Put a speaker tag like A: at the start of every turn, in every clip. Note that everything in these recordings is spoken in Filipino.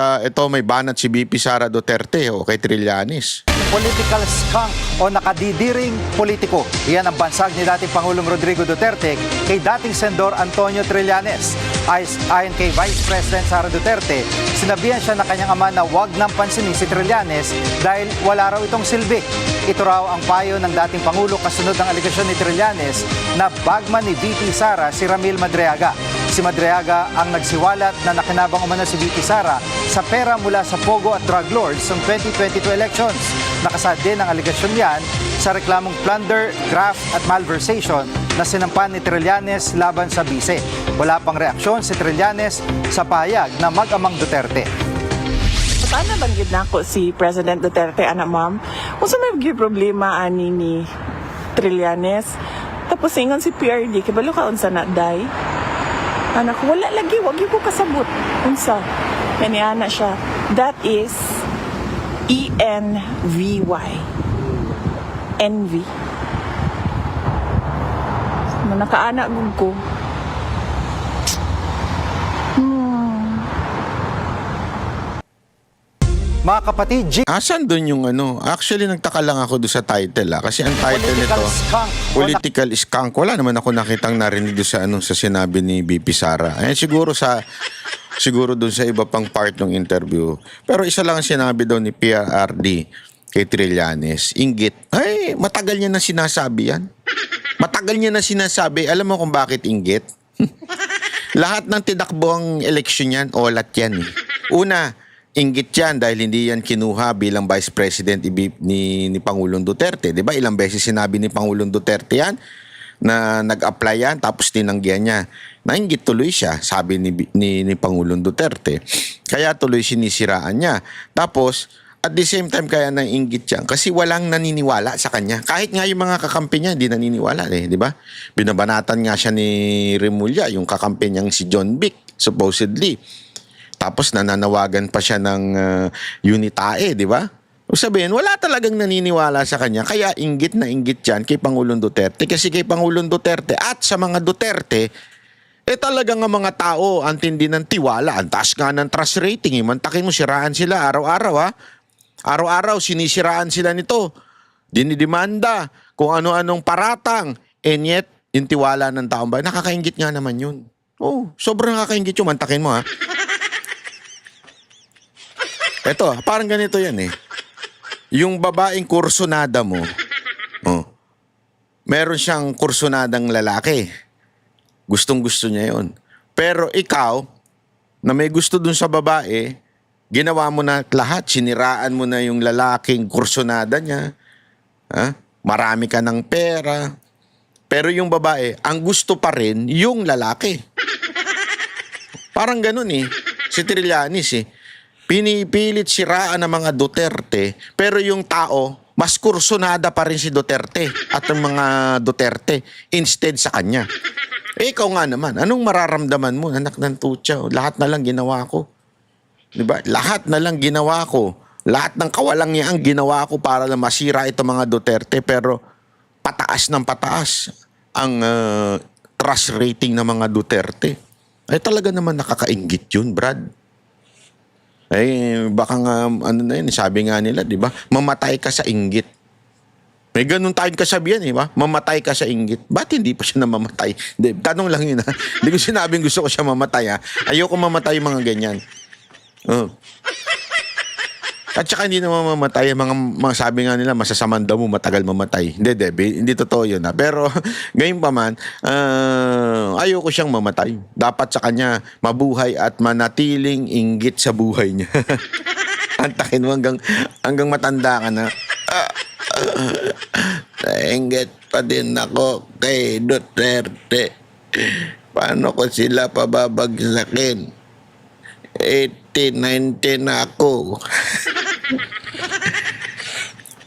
A: Ito may banat si BP Sara Duterte o kay Trillanes.
B: Political skunk o nakadidiring politiko. Iyan ang bansag ni dating Pangulong Rodrigo Duterte kay dating Senador Antonio Trillanes. Ayon kay Vice President Sara Duterte, sinabihan siya na kanyang ama na huwag nang pansinin si Trillanes dahil wala raw itong silbi. Ito raw ang payo ng dating Pangulo kasunod ng aligasyon ni Trillanes na bagman ni VP Sara si Ramil Madriaga. Si Madriaga ang nagsiwalat na nakinabang umano si VP Sara sa pera mula sa Pogo at drug lords sa 2022 elections. Nakasad din ang aligasyon yan sa reklamong plunder, graft at malversation na sinampan ni Trillanes laban sa bise. Wala pang reaksyon si Trillanes sa pahayag na mag-amang Duterte.
C: Paano banggit na ako si President Duterte, anak ma'am? Kung saan may problema ani ni Trillanes, tapos ingon si PRD, kibalo ka unsa na day? Anak ko, wala lagi, wag ko kasabot. Unsa? Kaniana siya. That is ENVY. Envy. Nakaanak ko.
B: Mga kapatid,
A: Asan doon yung ano? Actually, nagtaka lang ako doon sa title kasi ang title
B: political
A: nito,
B: skunk.
A: Political Skunk. Wala naman ako nakitang narinig doon sa sinabi ni BP Sara. Siguro doon sa iba pang part ng interview. Pero isa lang ang sinabi daw ni PRRD kay Trillanes. Inggit. Ay, matagal niya na sinasabi yan. Matagal niya na sinasabi. Alam mo kung bakit inggit? Lahat ng tinakbo ang eleksyon yan, olat yan. Una, inggit yan dahil hindi yan kinuha bilang Vice President ni Pangulong Duterte. Di ba? Ilang beses sinabi ni Pangulong Duterte yan na nag-apply yan tapos tinanggihan niya. Nainggit tuloy siya, sabi ni Pangulong Duterte. Kaya tuloy sinisiraan niya. Tapos, at the same time kaya nainggit yan kasi walang naniniwala sa kanya. Kahit nga yung mga kakampi niya, hindi naniniwala di ba? Binabanatan nga siya ni Remulla, yung kakampi niyang si John Vic, supposedly. Tapos nananawagan pa siya ng Unitae, di ba? O sabihin, wala talagang naniniwala sa kanya. Kaya inggit na inggit yan kay Pangulong Duterte. Kasi kay Pangulong Duterte at sa mga Duterte, talagang ang mga tao ang tindi ng tiwala. Ang taas nga ng trust rating. Mantakin mo, siraan sila araw-araw ha. Araw-araw, sinisiraan sila nito. Dinidemanda kung ano-anong paratang. And yet, yung tiwala ng taong bayan, nakakaingit nga naman yun. Oh, sobrang nakakaingit yun. Mantakin mo ha. Eto, parang ganito yan eh. Yung babaeng kursunada mo, meron siyang kursunadang lalaki. Gustong-gusto niya yon. Pero ikaw, na may gusto dun sa babae, ginawa mo na lahat. Siniraan mo na yung lalaking kursunada niya. Marami ka ng pera. Pero yung babae, ang gusto pa rin yung lalaki. Parang ganun eh. Si Trillanes eh. Pinipilit siraan ng mga Duterte, pero yung tao, mas kursunada pa rin si Duterte at ang mga Duterte instead sa kanya. Ikaw nga naman, anong mararamdaman mo, anak ng tutsa? Lahat na lang ginawa ko. Diba? Lahat na lang ginawa ko. Lahat ng kawalang niya ang ginawa ko para na masira itong mga Duterte, pero pataas ng pataas ang trust rating ng mga Duterte. Ay talaga naman nakakainggit yun, Brad. Baka nga, sabi nga nila, di ba? Mamatay ka sa inggit. May ganun tayong kasabihan, di ba? Mamatay ka sa inggit. Ba't hindi pa siya namamatay? Tanong lang yun, ha? Hindi ko sinabing gusto ko siya mamatay, ha? Ayoko mamatay yung mga ganyan. At saka hindi naman mamatay. Mga sabi nga nila, masasamang daw mo, matagal mamatay. Hindi totoo yun, ha? Pero, ngayon pa man, ayoko siyang mamatay. Dapat sa kanya, mabuhay at manatiling inggit sa buhay niya. Antakin mo hanggang matanda ka na. Nainggit pa din ako kay Duterte. Paano ko sila pababagsakin? 18-19 na ako.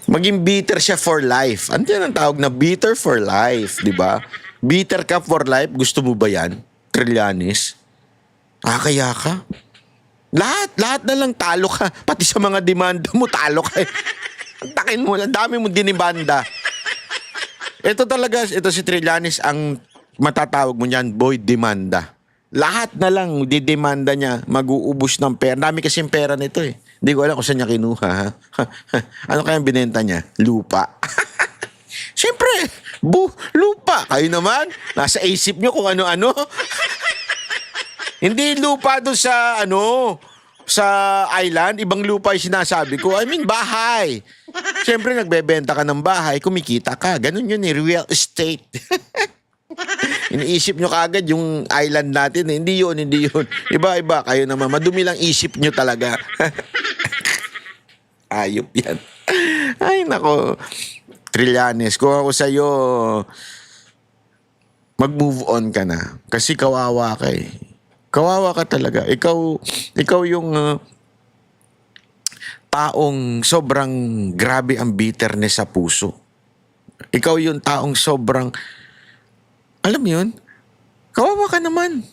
A: Maging bitter siya for life. Ano yan ang tawag na bitter for life, di ba? Bitter ka for life. Gusto mo ba yan? Trillanes? Kaya ka? Lahat na lang talo ka. Pati sa mga demanda mo, talo ka. Takin mo, ang dami mo dinibanda. Ito si Trillanes ang matatawag mo niyan, boy demanda. Lahat na lang didemanda niya, mag-uubos ng pera. Dami kasing pera nito eh. Hindi ko alam kung saan niya kinuha. Ha? Ano kayang binenta niya? Lupa. Siyempre, lupa. Kayo naman, nasa isip niyo kung ano-ano. Hindi lupa doon sa sa island, ibang lupa yung sinasabi ko. I mean, bahay. Siyempre, nagbebenta ka ng bahay, kumikita ka. Ganun yun eh, real estate. Iniisip nyo kaagad yung island natin eh. Hindi yun. Iba-iba. Kayo naman, madumi lang isip nyo talaga. Ayop yan. Ay, nako. Trillanes, kung ako sa'yo, mag-move on ka na. Kasi kawawa ka eh. Kawawa ka talaga. Ikaw yung taong sobrang grabe ang bitterness sa puso. Ikaw yung taong sobrang, alam mo yun, kawawa ka naman.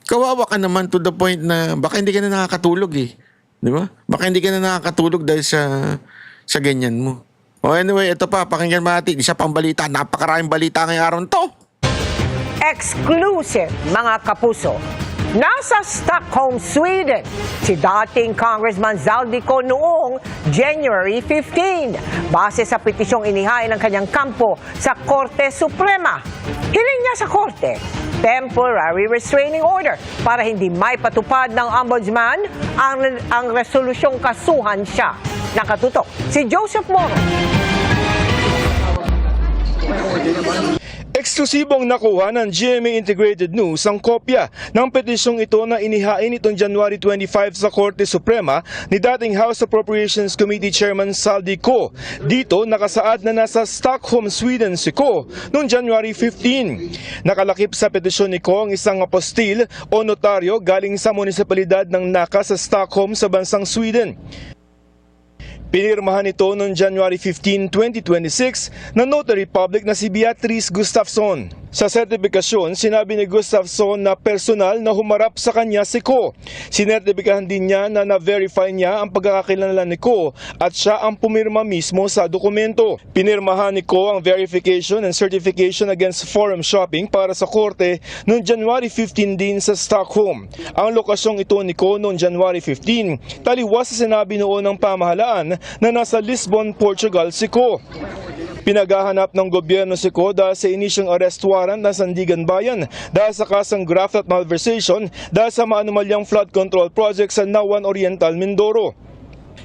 A: Kawawa ka naman to the point na baka hindi ka na nakakatulog eh. Di ba? Baka hindi ka na nakakatulog dahil sa ganyan mo. Oh, anyway, ito pa, pakinggan natin. Isa pang balita. Napakaraming balita ngayong araw to.
D: Exclusive, mga kapuso. Nasa Stockholm, Sweden, si dating Congressman Zaldico noong January 15. Base sa petisyong inihain ng kanyang kampo sa Korte Suprema. Hiling niya sa Korte, temporary restraining order para hindi may patupad ng ombudsman ang resolusyong kasuhan siya. Nakatutok si Joseph Moro.
E: Eksklusibong nakuha ng GMA Integrated News ang kopya ng petisyong ito na inihain itong January 25 sa Korte Suprema ni dating House Appropriations Committee Chairman Zaldico. Dito nakasaad na nasa Stockholm, Sweden si Ko noong January 15. Nakalakip sa petisyon ni Ko ang isang apostil o notaryo galing sa munisipalidad ng Nacka sa Stockholm sa bansang Sweden. Pinirmahan ito noong January 15, 2026 na notary public na si Beatrice Gustafsson. Sa sertifikasyon, sinabi ni Gustafsson na personal na humarap sa kanya si Ko. Sinertipikahan din niya na na-verify niya ang pagkakakilala ni Ko at siya ang pumirma mismo sa dokumento. Pinirmahan ni Ko ang verification and certification against forum shopping para sa korte noong January 15 din sa Stockholm. Ang lokasyong ito ni Ko noong January 15, taliwas sa sinabi noon ng pamahalaan na nasa Lisbon, Portugal si Ko. Pinaghahanap ng gobyerno si Ko dahil sa inisyong arrest warrant ng Sandigan Bayan dahil sa kasang graft at malversation dahil sa maanumalyang flood control project sa Nawan Oriental, Mindoro.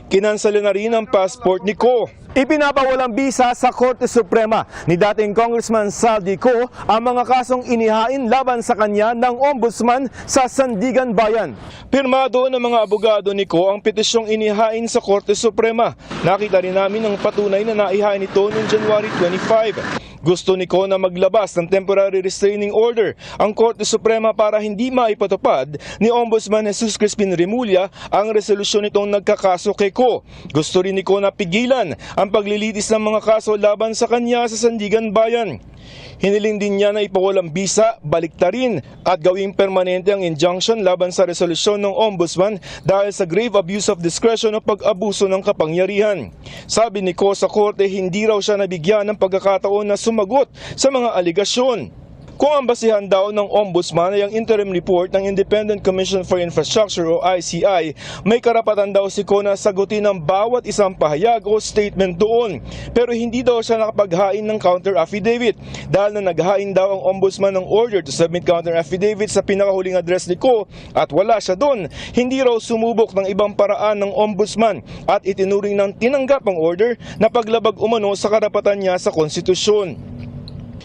E: Kinansala na rin ang passport ni Ko. Ipinabawalang bisa sa Korte Suprema ni dating Congressman Zaldico ang mga kasong inihain laban sa kanya ng Ombudsman sa Sandigan Bayan. Pirmado ng mga abogado ni Ko ang petisyong inihain sa Korte Suprema. Nakita rin namin ang patunay na naihain ito noong January 25. Gusto ni Ko na maglabas ng temporary restraining order ang Korte Suprema para hindi maipatupad ni Ombudsman Jesus Crispin Remulla ang resolusyon nitong nagkakaso kay Ko. Gusto rin ni Ko na pigilan ang paglilitis ng mga kaso laban sa kanya sa Sandigan Bayan. Hiniling din niya na ipawalang bisa, baliktarin at gawing permanente ang injunction laban sa resolusyon ng Ombudsman dahil sa grave abuse of discretion o pag-abuso ng kapangyarihan. Sabi ni Ko sa korte, hindi raw siya nabigyan ng pagkakataon na sumagot sa mga aligasyon. Kung ang basihan daw ng Ombudsman ay ang interim report ng Independent Commission for Infrastructure o ICI, may karapatan daw si Ko na sagutin ang bawat isang pahayag o statement doon. Pero hindi daw siya nakapaghain ng counter affidavit dahil na naghain daw ang Ombudsman ng order to submit counter affidavit sa pinakahuling address ni Ko at wala siya doon. Hindi raw sumubok ng ibang paraan ng Ombudsman at itinuring ng tinanggap ang order na paglabag umano sa karapatan niya sa konstitusyon.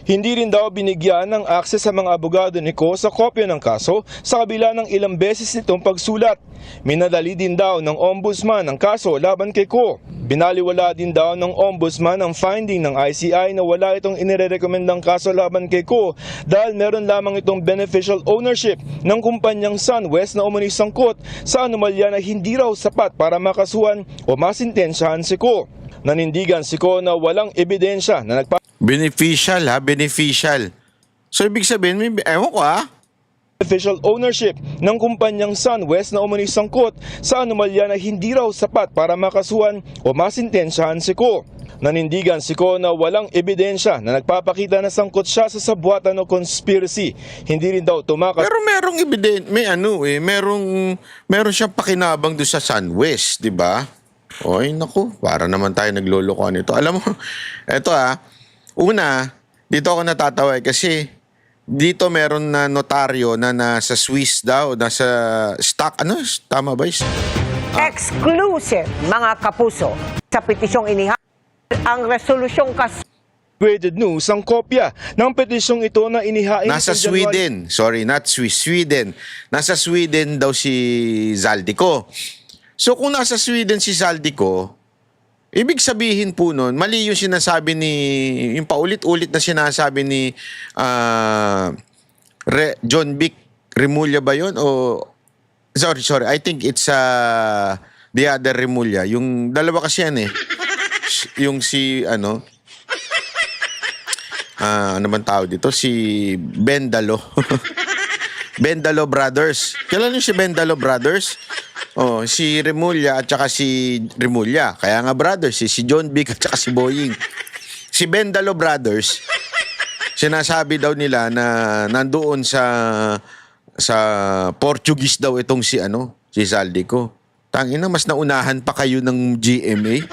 E: Hindi rin daw binigyan ng access sa mga abogado ni Ko sa kopya ng kaso sa kabila ng ilang beses nitong pagsulat. Minadali din daw ng Ombudsman ang kaso laban kay Ko. Binaliwala din daw ng Ombudsman ang finding ng ICI na wala itong inirerekomendang kaso laban kay Ko dahil meron lamang itong beneficial ownership ng kumpanyang SunWest na umano'y sangkot sa anomalya na hindi raw sapat para makasuhan o masintensyahan si Ko. Nanindigan si Ko na walang ebidensya na
A: Beneficial ha, beneficial. So ibig sabihin, ewan ko ha.
E: Beneficial ownership ng kumpanyang SunWest na umano'y sangkot sa anomalya na hindi raw sapat para makasuhan o masintensyahan si Ko. Nanindigan si Ko na walang ebidensya na nagpapakita na sangkot siya sa sabwatan o conspiracy. Hindi rin daw tumakas
A: Pero merong meron siyang pakinabang doon sa SunWest, di ba? Oy, naku, para naman tayo naglolokohan nito. Alam mo, eto una, dito ako natatawa kasi dito meron na notaryo na nasa Swiss daw, nasa stock, tama ba?
D: Exclusive, mga kapuso. Sa petisyong inihain ang resolusyong
E: Graded News ang kopya ng petisyong ito na inihain
A: Nasa
E: sa January
A: Sweden. Sorry, not Swiss. Sweden. Nasa Sweden daw si Zaldico. So kung nasa Sweden si Zaldico, ibig sabihin po nun, mali yung sinasabi yung paulit-ulit na sinasabi ni John Vic Remulla ba yun? O, sorry. I think it's the other Remulla. Yung dalawa kasi yan eh. Yung si, ano man tawag dito? Si Bendalo. Bendalo Brothers. Kailan yung si Bendalo Brothers? Oh, si Remulla at saka si Remulla. Kaya nga brothers, si John Vic at saka si Boying. Si Bendalo Brothers, sinasabi daw nila na nandoon sa Portuguese daw itong si Zaldico. Tangina, mas naunahan pa kayo ng GMA.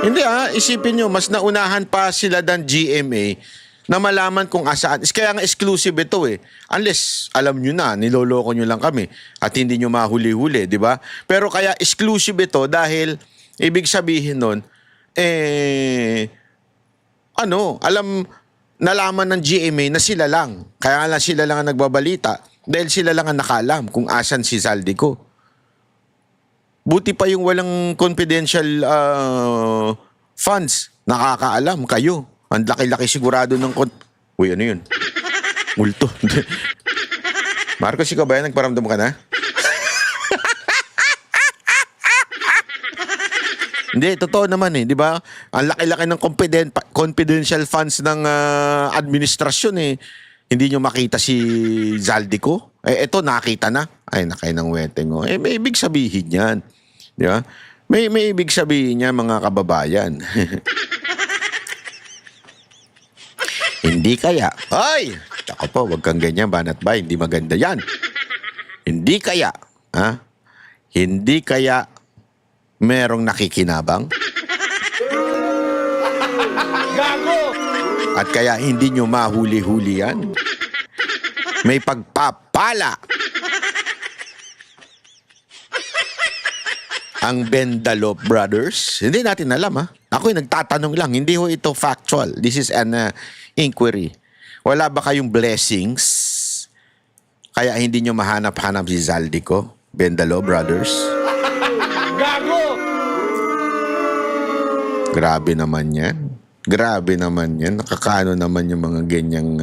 A: Hindi isipin nyo, mas naunahan pa sila ng GMA na malaman kung asaan. Kaya nga exclusive ito eh. Unless, alam nyo na, niloloko nyo lang kami at hindi nyo mahuli-huli, di ba? Pero kaya exclusive ito dahil, ibig sabihin nun, nalaman ng GMA na sila lang. Kaya lang sila lang ang nagbabalita dahil sila lang ang nakalam kung asan si Zaldico. Buti pa yung walang confidential funds. Nakakaalam kayo. Ang laki-laki sigurado ng Uy, ano yun? Multo. Marcos, ikaw ba yan? Nagparamdam ka na? Hindi, totoo naman di ba? Ang laki-laki ng confidential funds ng administrasyon Hindi nyo makita si Zaldico? Eto, nakita na. Ay, nakay ng weteng. May ibig sabihin yan. Di ba? May ibig sabihin niya, mga kababayan. Hindi kaya. Ay! Tsaka po, wag kang ganyan, banat ba? Hindi maganda yan. Hindi kaya. Hindi kaya merong nakikinabang? Gago! At kaya hindi nyo mahuli-huli yan? May pagpapala. Ang Bendalo Brothers. Hindi natin alam Ako'y nagtatanong lang. Hindi ho ito factual. This is an inquiry. Wala ba kayong blessings? Kaya hindi nyo mahanap-hanap si Zaldico? Bendalo Brothers? Gago! Grabe naman yan. Grabe naman yan. Nakakaano naman yung mga ganyang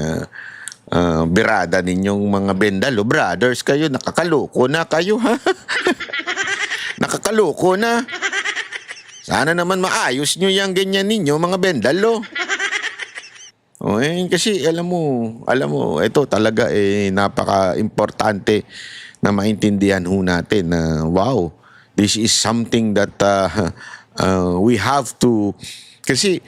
A: birada ninyong mga Bendalo Brothers. Kayo, nakakaloko na kayo, Nakakaloko na. Sana naman maayos nyo yung ganyan ninyo, mga Bendalo. Kasi alam mo, ito talaga napaka-importante na maintindihan ho natin na wow, this is something that we have to, kasi